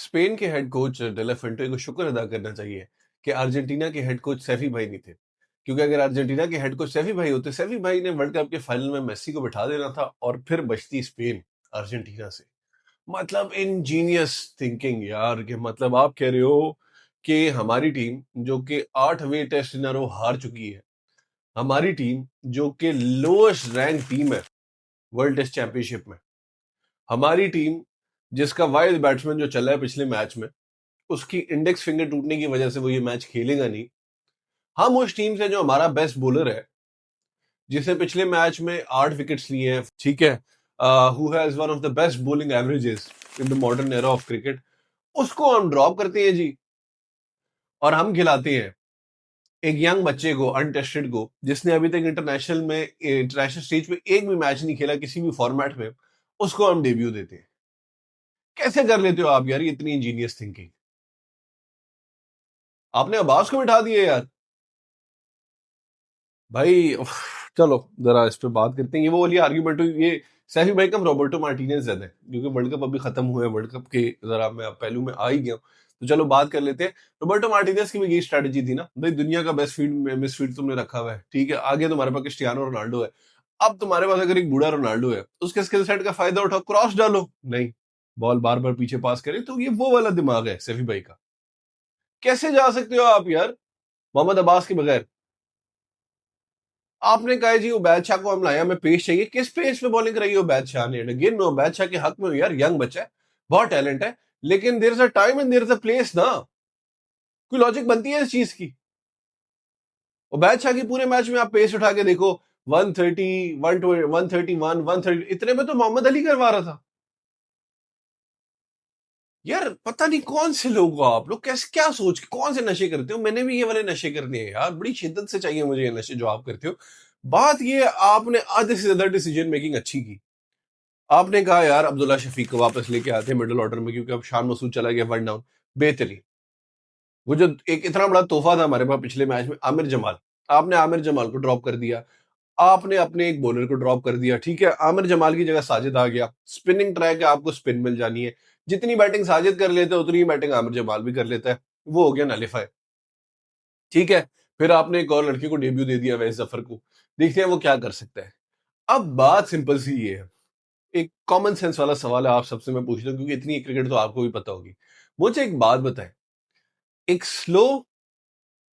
Spain के head coach डेला फेंटे को शुक्र अदा करना चाहिए कि अर्जेंटीना के हेड कोच सेफी भाई नहीं थे। क्योंकि अगर अर्जेंटीना के हेड कोच सेफी भाई होते, सेफी भाई ने वर्ल्ड कप के फाइनल में मेसी को बिठा देना था और फिर बचती स्पेन अर्जेंटीना से। मतलब इंजीनियस थिंकिंग यार, कि मतलब आप कह रहे हो कि हमारी टीम जो कि 8वें टेस्ट इन a row हार चुकी है, हमारी टीम जो कि लोएस्ट रैंक टीम है वर्ल्ड टेस्ट चैंपियनशिप में, हमारी टीम जिसका वाइल्ड बैट्समैन जो चला है पिछले मैच में, उसकी इंडेक्स फिंगर टूटने की वजह से वो ये मैच खेलेगा नहीं। हम उस टीम से जो हमारा बेस्ट बॉलर है, जिसने पिछले मैच में 8 विकेट्स लिए हैं, ठीक है, who has one of the best bowling averages in the modern era of cricket, उसको हम ड्रॉप करते हैं जी। और हम खिलाते हैं एक यंग बच्चे को, अनटेस्टेड को, जिसने अभी तक इंटरनेशनल स्टेज पे एक भी मैच नहीं खेला किसी भी फॉर्मेट में, उसको हम डेब्यू देते हैं। कैसे कर लेते हो आप यार ये इतनी इंजीनियस थिंकिंग? आपने अब्बास को बिठा दिया यार। भाई उफ, चलो जरा इस पे बात करते हैं। ये वो वाली आर्ग्यूमेंट हुई, ये सैफी भाई कम रॉबर्टो मार्टिनेज ज्यादा है, क्योंकि वर्ल्ड कप अभी खत्म हुए हैं, वर्ल्ड कप के जरा मैं पहलू में आ ही गया हूं, तो चलो बात कर लेते हैं। रॉबर्टो मार्टिनेज की भी यही स्ट्रेटेजी थी ना भाई, दुनिया का बेस्ट फील्ड मिसफील्ड तुमने रखा हुआ है, ठीक है, आगे तुम्हारे पास क्रिस्टियानो रोनाल्डो है। अब तुम्हारे पास अगर एक बूढ़ा रोनाल्डो है, उसके स्किल सेट का फायदा उठाओ, क्रॉस डालो, नहीं, बॉल बार बार पीछे पास करे। तो ये वो वाला दिमाग है सैफी भाई का। कैसे जा सकते हो आप यार मोहम्मद अब्बास के बगैर? आपने कहा है जी उबैद शाह को हम लाया, हमें पेस चाहिए। किस पेस पे बॉलिंग कराई है उबैद शाह ने? अगेन मैं उबैद शाह के हक में हूं यार, यंग बच्चा है, बहुत टैलेंट है, लेकिन there is a time and there is a place ना। कोई लॉजिक बनती है इस चीज की? उबैद शाह की पूरे मैच में आप पेस उठा के देखो, 130, 131, 130, इतने में तो मोहम्मद अली करवा रहा था। यार पता नहीं कौन से लोग हो आप लोग, कैसे क्या सोच के कौन से नशे करते हो? मैंने भी ये वाले नशे करने हैं यार, बड़ी शिद्दत से चाहिए मुझे ये नशे जो आप करते हो। बात ये, आपने आधे से ज्यादा डिसीजन मेकिंग अच्छी की। आपने कहा यार अब्दुल्ला शफीक को वापस लेके आते हैं मिडिल ऑर्डर में, क्योंकि अब शान मसूद चला गया 1 डाउन। बेहतरीन। वो जो एक इतना बड़ा तोहफा था हमारे पास पिछले मैच में, आमिर जमाल, आपने आमिर जमाल को ड्रॉप कर दिया। आपने अपने एक बॉलर को ड्रॉप कर दिया, ठीक है, आमिर जमाल की जगह साजिद आ गया। स्पिनिंग ट्रैक है, आपको स्पिन मिल जानी है। जितनी बैटिंग साजिद कर लेते हैं उतनी ही बैटिंग आमिर जमाल भी कर लेता है। वो हो गया नलिफाई, ठीक है। फिर आपने एक और लड़के को डेब्यू दे दिया, वैस जफर को। देखते हैं वो क्या कर सकता है। अब बात सिंपल सी ये है, एक कॉमन सेंस वाला सवाल है आप सबसे मैं पूछता हूँ, क्योंकि इतनी क्रिकेट तो आपको भी पता होगी। मुझे एक बात बताएं, एक स्लो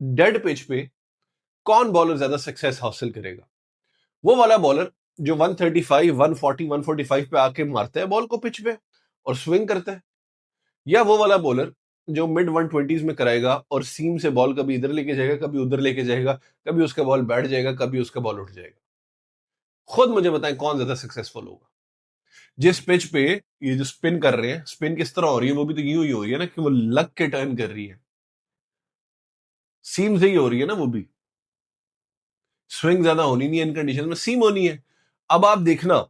डेड पिच पे कौन बॉलर ज्यादा सक्सेस हासिल करेगा? वो वाला बॉलर जो 135, 140, 145 पे आके मारता है बॉल को पिच पे और स्विंग करता है, या वो वाला बॉलर जो मिड 120s में कराएगा और सीम से बॉल कभी इधर लेके जाएगा, कभी उधर लेके जाएगा, कभी उसका बॉल बैठ जाएगा, कभी उसका बॉल उठ जाएगा? खुद मुझे बताएं कौन ज्यादा सक्सेसफुल होगा? जिस पिच पे ये जो स्पिन कर रहे हैं, स्पिन किस तरह हो रही है? वो भी तो यूं ही हो रही है ना, कि वो लग के टर्न कर रही है, सीम से ही हो रही है ना वो भी। स्विंग ज्यादा होनी नहीं है इन कंडीशन में, सीम होनी है। अब आप देखना,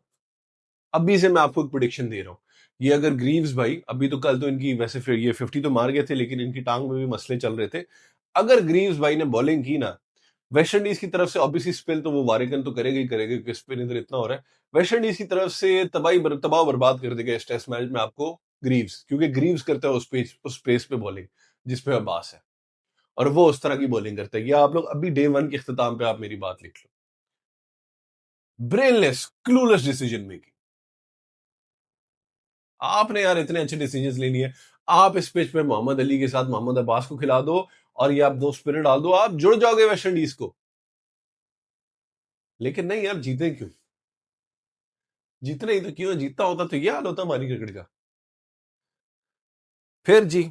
अभी से मैं आपको एक प्रोडिक्शन दे रहा हूं, ये अगर ग्रीव्स भाई, अभी तो कल तो इनकी वैसे फिर ये 50 तो मार गए थे, लेकिन इनकी टांग में भी मसले चल रहे थे। अगर ग्रीव्स भाई ने बॉलिंग की ना वेस्ट इंडीज की तरफ से, ऑब्वियसली स्पिन तो वो वारेगन तो करेगा ही करेगा, क्योंकि स्पिन इधर इतना हो रहा है। वेस्ट इंडीज की तरफ से तबाह बर्बाद कर देगा इस टेस्ट मैच में आपको ग्रीव्स, क्योंकि ग्रीव्स करता है उस पेस पे बॉलिंग जिसपे अब्बास है, और वो उस तरह की बॉलिंग करता है। या आप लोग अभी डे वन के इख्तिताम पे आप मेरी बात लिख लो, ब्रेनलेस क्लूलेस डिसीजन मेकिंग। आपने यार इतने अच्छे डिसीजन ले लिए। आप इस पिच पे मोहम्मद अली के साथ मोहम्मद अब्बास को खिला दो, और ये आप 2 स्पिनर डाल दो, आप जुड़ जाओगे वेस्ट इंडीज को। लेकिन नहीं यार, जीते क्यों? जीतने ही तो क्यों, जीतता होता तो ये हाल होता हमारी क्रिकेट का। फिर जी,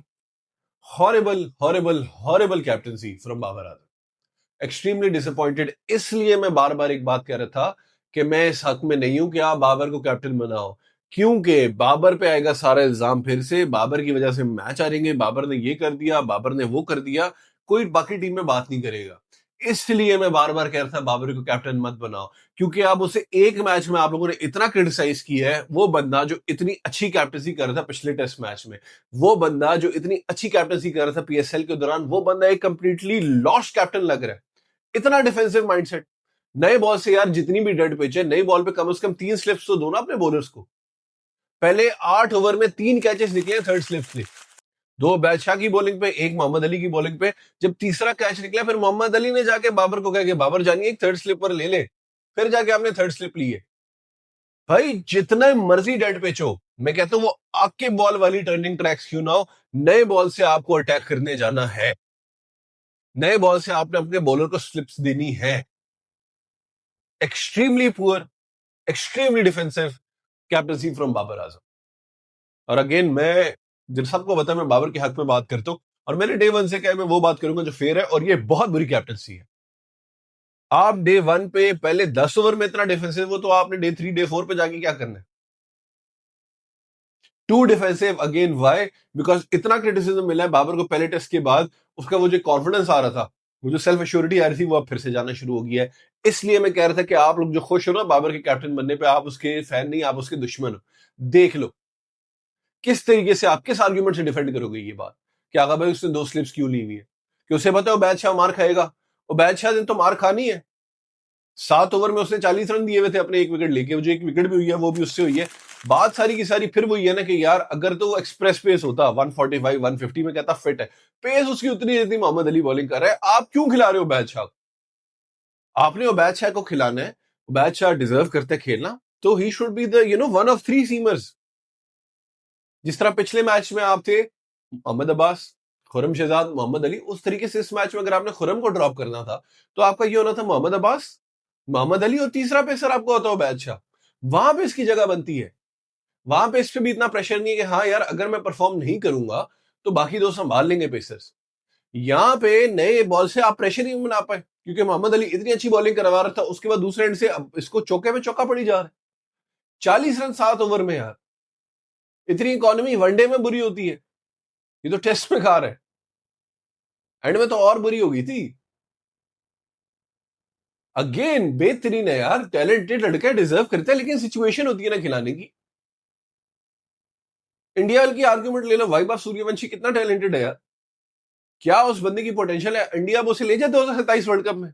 horrible horrible horrible captaincy from Babar Azam. Extremely disappointed, इसलिए मैं बार बार एक बात कह रहा था कि मैं इस हक में नहीं हूं कि आप बाबर को कैप्टन बनाओ, क्योंकि बाबर पे आएगा सारा इल्जाम फिर से, बाबर की वजह से मैच हारेंगे, बाबर ने ये कर दिया, बाबर ने वो कर दिया, कोई बाकी टीम में बात नहीं करेगा। इसलिए मैं बार बार कह रहा था बाबर को कैप्टन मत बनाओ, क्योंकि आप उसे एक मैच में आप लोगों ने इतना क्रिटिसाइज किया है। वो बंदा जो इतनी अच्छी कैप्टनसी कर रहा था पिछले टेस्ट मैच में, वो बंदा जो इतनी अच्छी कैप्टनसी कर रहा था पीएसएल के दौरान, वो बंदा एक कंप्लीटली लॉस्ट कैप्टन लग रहा है। इतना डिफेंसिव माइंडसेट। नए बॉल से यार, जितनी भी डेड पिच है, नई बॉल पे कम से कम 3 स्लिप्स तो दो ना अपने बॉलर्स को। पहले 8 ओवर में 3 कैचेस निकले थर्ड स्लिप से। दो बादशाह की बॉलिंग पे, एक मोहम्मद अली की बॉलिंग पे। जब तीसरा कैच निकला फिर मोहम्मद अली ने जाके बाबर को कहा कि बाबर जानिए एक थर्ड स्लिप पर ले ले, फिर जाके आपने थर्ड स्लिप ली है। भाई जितना मर्जी डेड पिच हो, मैं कहता हूं वो आपके बॉल वाली टर्निंग ट्रैक्स क्यों ना हो, नए बॉल से आपको अटैक करने जाना है, नए बॉल से आपने अपने बॉलर को स्लिप्स देनी है। Extremely poor, extremely defensive captaincy from Babar Azam. और अगेन मैं जिन सबको पता है मैं बाबर के हक में बात करता हूं, और मैंने डे वन से कहा मैं वो बात करूंगा जो फेयर है, और ये बहुत बुरी कैप्टनसी है। आप डे वन पे पहले 10 ओवर में इतना डिफेंसिव हो, तो आपने डे थ्री डे फोर पे जाके क्या करना है? Too defensive again, why? Because इतना क्रिटिसिज्म मिला है बाबर को पहले टेस्ट के बाद, उसका वो जो कॉन्फिडेंस आ रहा था, वो जो सेल्फ एश्योरिटी आ रही थी, वो अब फिर से जाना शुरू हो गया है। इसलिए मैं कह रहा था कि आप लोग जो खुश हो ना बाबर के कैप्टन बनने पे, आप उसके फैन नहीं, आप उसके दुश्मन हो। देख लो किस तरीके से आप किस आर्ग्यूमेंट से डिफेंड करोगे ये बात कि आगा भाई उसने दो स्लिप्स क्यों ली हुई है, कि उसे पता है वो बादशाह मार खाएगा। वो बादशाह ने तो मार खानी है। 7 ओवर में उसने 40 रन दिए हुए थे अपने एक विकेट लेके, जो एक विकेट भी हुई है वो भी उससे हुई है। बात सारी की सारी फिर वही है ना कि यार अगर तो वो एक्सप्रेस पेस होता 145 150 में, कहता फिट है, पेस उसकी उतनी जितनी मोहम्मद अली बॉलिंग कर रहा है, आप क्यों खिला रहे हो बादशाह को? आपने वो बादशाह को खिलाना है, बादशाह डिजर्व करते हैं खेलना, तो he should be the one of three seamers. जिस तरह पिछले मैच में आप थे मोहम्मद अब्बास, खुरम शहजाद, मोहम्मद अली, उस तरीके से इस मैच में अगर आपने खुरम को ड्रॉप करना था, तो आपका ये होना था मोहम्मद अब्बास, मोहम्मद अली, और तीसरा पेसर आपको होता हो बादशाह। वहां पे इसकी जगह बनती है। वहां पे इस पे भी इतना प्रेशर नहीं है कि हाँ यार अगर मैं परफॉर्म नहीं करूंगा तो बाकी दो संभाल लेंगे पेसर्स। यहाँ पे नए बॉल से आप प्रेशर ही नहीं बना पाए, क्योंकि मोहम्मद अली इतनी अच्छी बॉलिंग करवा रहा था, उसके बाद दूसरे एंड से अब इसको चौके में चौका पड़ी जा रहा है। 40 रन 7 ओवर में यार, इतनी इकोनॉमी वनडे में बुरी होती है, ये तो टेस्ट में खा रहा है, एंड में तो और बुरी हो गई थी। अगेन बेहतरीन है यार, टैलेंटेड लड़का, डिजर्व करता है, लेकिन सिचुएशन होती है ना खिलाने की। इंडिया की आर्ग्यूमेंट ले लो, वाइबा सूर्यवंशी कितना टैलेंटेड है यार, क्या उस बंदे की पोटेंशियल है, इंडिया वो उसे ले जाए 2027 वर्ल्ड कप में,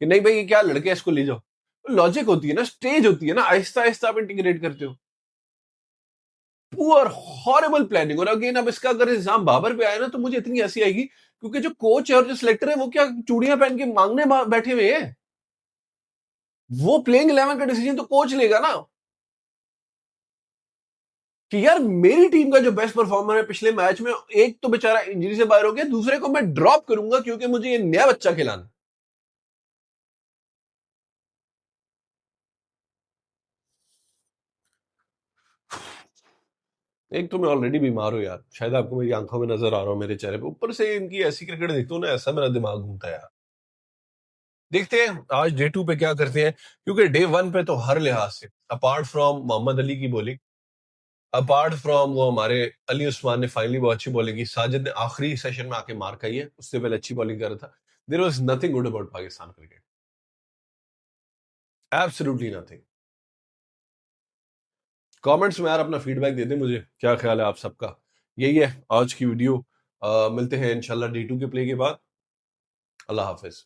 कि नहीं भाई ये क्या लड़के इसको ले जाओ। लॉजिक होती है ना, स्टेज होती है ना, आहिस्ता आहिस्ता आप इंटीग्रेट करते हो। Poor horrible planning. और अगेन अब इसका अगर इल्जाम बाबर पे आया ना, तो मुझे इतनी हंसी आएगी, क्योंकि जो कोच है और जो सिलेक्टर है वो क्या चूड़ियां पहन के मांगने बैठे हुए हैं? वो प्लेइंग 11 का डिसीजन तो कोच लेगा ना, कि यार मेरी टीम का जो बेस्ट परफॉर्मर है पिछले मैच में, एक तो बेचारा इंजरी से बाहर हो गया, दूसरे को मैं ड्रॉप करूंगा क्योंकि मुझे ये नया बच्चा खिलाना। एक तो मैं ऑलरेडी बीमार हूं यार, शायद आपको मेरी आंखों में नजर आ रहा हूं, मेरे चेहरे पे, ऊपर से इनकी ऐसी क्रिकेट देखता हूं ना, ऐसा मेरा दिमाग घूमता है यार। देखते हैं आज डे टू पे क्या करते हैं, क्योंकि डे वन पे तो हर लिहाज से, अपार्ट फ्रॉम मोहम्मद अली की बॉलिंग, अपार्ट फ्रॉम वो हमारे अली उस्मान ने फाइनली बहुत अच्छी बॉलिंग की, साजिद ने आखिरी सेशन में आके मार खाई है, उससे पहले अच्छी बॉलिंग कर रहा था। There was nothing good about Pakistan cricket, absolutely nothing. Comments में यार अपना फीडबैक दे दें मुझे, क्या ख्याल है आप सबका। यही है आज की वीडियो। मिलते हैं इंशाल्लाह डे टू के प्ले के बाद। अल्लाह हाफिज।